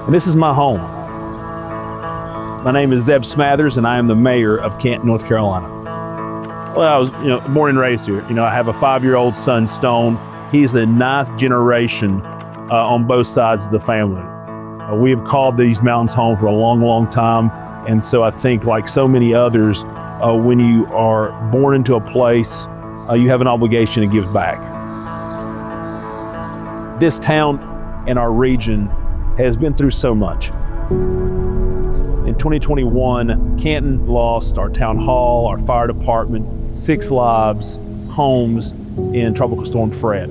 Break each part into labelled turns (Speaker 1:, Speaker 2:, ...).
Speaker 1: and this is my home. My name is Zeb Smathers, and I am the mayor of Canton, North Carolina. Well, I was, born and raised here. I have a 5-year-old son, Stone. He's the 9th generation on both sides of the family. We have called these mountains home for a long, long time, and so I think, like so many others, when you are born into a place, you have an obligation to give back. This town and our region has been through so much. In 2021, Canton lost our town hall, our fire department, 6 lives, homes in Tropical Storm Fred,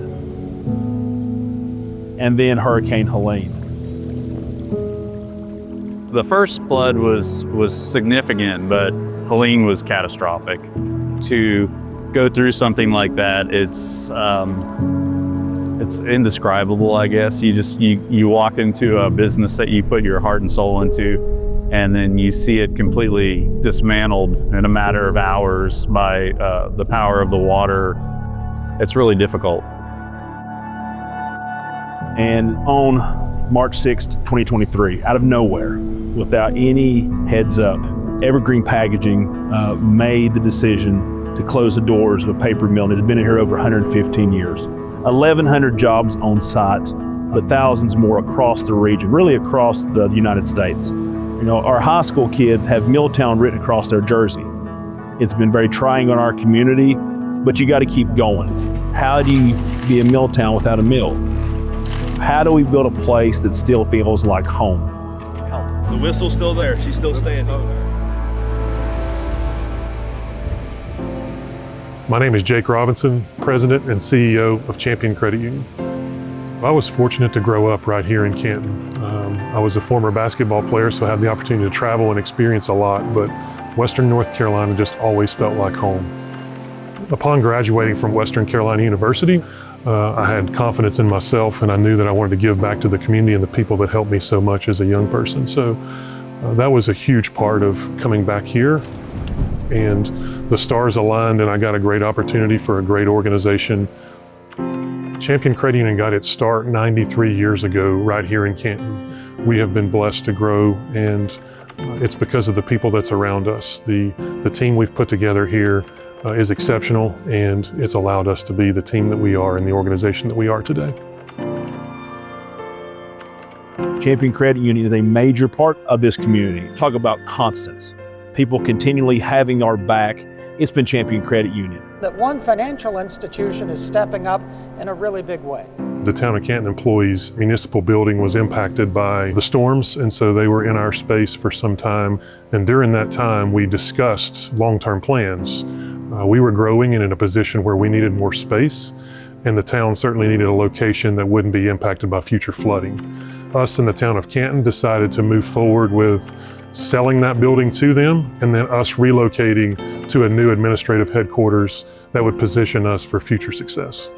Speaker 1: and then Hurricane Helene.
Speaker 2: The first flood was significant, but Helene was catastrophic. To go through something like that, it's indescribable, I guess. You walk into a business that you put your heart and soul into, and then you see it completely dismantled in a matter of hours by the power of the water. It's really difficult.
Speaker 1: And on March 6th, 2023, out of nowhere, without any heads up, Evergreen Packaging made the decision to close the doors of a paper mill that had been here over 115 years. 1,100 jobs on site, but thousands more across the region, really across the United States. Our high school kids have Milltown written across their jersey. It's been very trying on our community, but you got to keep going. How do you be a Milltown without a mill? How do we build a place that still feels like home?
Speaker 3: The whistle's still there. She's still standing.
Speaker 4: My name is Jake Robinson, President and CEO of Champion Credit Union. I was fortunate to grow up right here in Canton. I was a former basketball player, so I had the opportunity to travel and experience a lot, but Western North Carolina just always felt like home. Upon graduating from Western Carolina University, I had confidence in myself, and I knew that I wanted to give back to the community and the people that helped me so much as a young person. So that was a huge part of coming back here. And the stars aligned, and I got a great opportunity for a great organization. Champion Credit Union got its start 93 years ago right here in Canton. We have been blessed to grow, and it's because of the people that's around us. The team we've put together here is exceptional, and it's allowed us to be the team that we are and the organization that we are today.
Speaker 1: Champion Credit Union is a major part of this community. Talk about constants. People continually having our back. It's been Champion Credit Union.
Speaker 5: That one financial institution is stepping up in a really big way.
Speaker 4: The town of Canton employees' municipal building was impacted by the storms, and so they were in our space for some time. And during that time, we discussed long-term plans. We were growing and in a position where we needed more space, and the town certainly needed a location that wouldn't be impacted by future flooding. Us in the town of Canton decided to move forward with selling that building to them, and then us relocating to a new administrative headquarters that would position us for future success.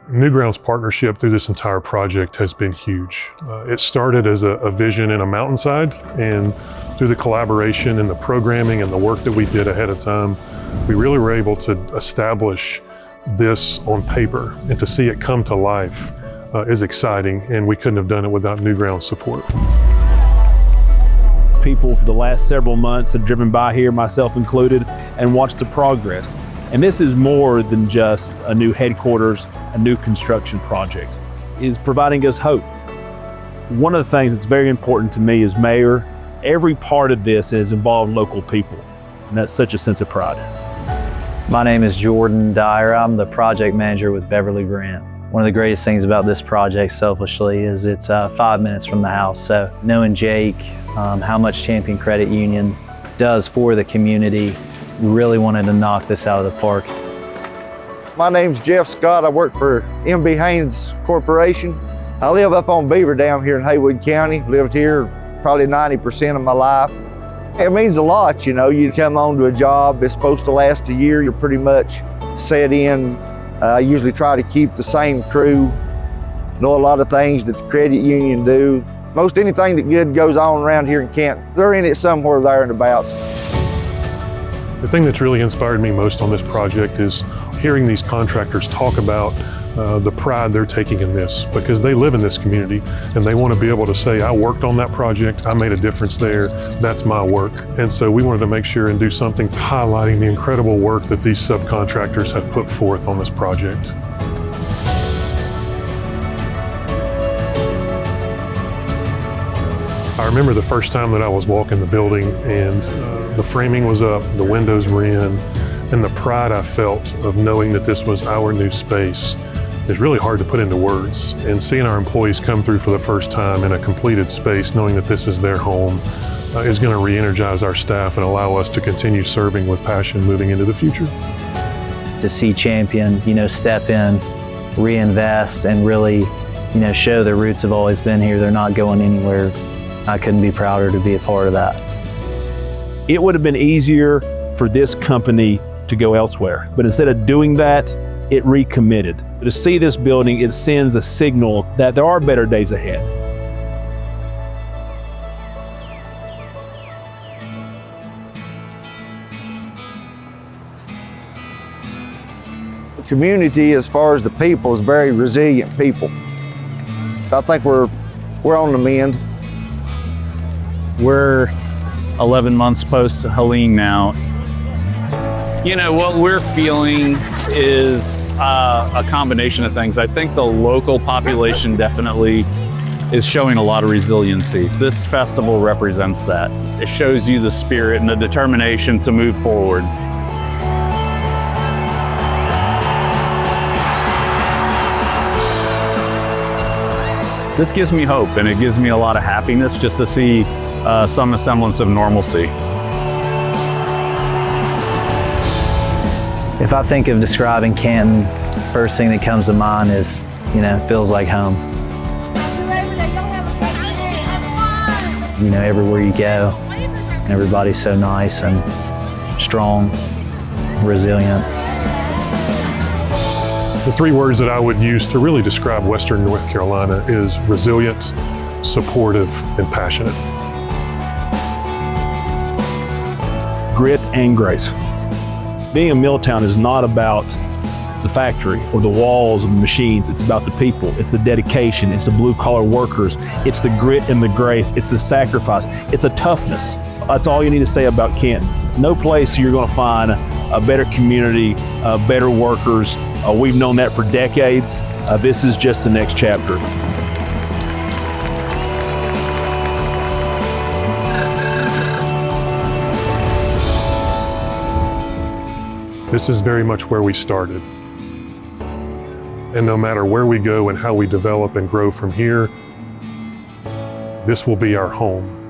Speaker 4: Newground's partnership through this entire project has been huge. It started as a vision in a mountainside, and through the collaboration and the programming and the work that we did ahead of time, we really were able to establish this on paper, and to see it come to life is exciting, and we couldn't have done it without Newground's support.
Speaker 1: People for the last several months have driven by here, myself included, and watched the progress. And this is more than just a new headquarters, a new construction project. It is providing us hope. One of the things that's very important to me as mayor, every part of this has involved local people, and that's such a sense of pride.
Speaker 6: My name is Jordan Dyer. I'm the project manager with Beverly Grant. One of the greatest things about this project, selfishly, is it's 5 minutes from the house. So knowing Jake, how much Champion Credit Union does for the community, we really wanted to knock this out of the park.
Speaker 7: My name's Jeff Scott. I work for M.B. Haynes Corporation. I live up on Beaver Dam here in Haywood County. Lived here probably 90% of my life. It means a lot, you come on to a job, it's supposed to last a year, you're pretty much set in. I usually try to keep the same crew, know a lot of things that the credit union do. Most anything that good goes on around here in Canton, they're in it somewhere there and abouts.
Speaker 4: The thing that's really inspired me most on this project is hearing these contractors talk about the pride they're taking in this, because they live in this community and they want to be able to say, I worked on that project, I made a difference there, that's my work. And so we wanted to make sure and do something highlighting the incredible work that these subcontractors have put forth on this project. I remember the first time that I was walking the building and the framing was up, the windows were in, and the pride I felt of knowing that this was our new space is really hard to put into words. And seeing our employees come through for the first time in a completed space, knowing that this is their home, is going to re-energize our staff and allow us to continue serving with passion moving into the future.
Speaker 6: To see Champion, step in, reinvest, and really, show their roots have always been here. They're not going anywhere. I couldn't be prouder to be a part of that.
Speaker 1: It would have been easier for this company to go elsewhere, but instead of doing that, it recommitted. To see this building, it sends a signal that there are better days ahead.
Speaker 7: The community, as far as the people, is very resilient people. I think we're on the mend.
Speaker 2: We're 11 months post Helene now. What we're feeling is a combination of things. I think the local population definitely is showing a lot of resiliency. This festival represents that. It shows you the spirit and the determination to move forward. This gives me hope, and it gives me a lot of happiness just to see some semblance of normalcy.
Speaker 6: If I think of describing Canton, first thing that comes to mind is, feels like home. Everywhere you go, everybody's so nice and strong, resilient.
Speaker 4: The three words that I would use to really describe Western North Carolina is resilient, supportive, and passionate.
Speaker 1: Grit and grace. Being a mill town is not about the factory or the walls and the machines. It's about the people. It's the dedication. It's the blue-collar workers. It's the grit and the grace. It's the sacrifice. It's a toughness. That's all you need to say about Canton. No place you're going to find a better community, better workers. We've known that for decades. This is just the next chapter.
Speaker 4: This is very much where we started. And no matter where we go and how we develop and grow from here, this will be our home.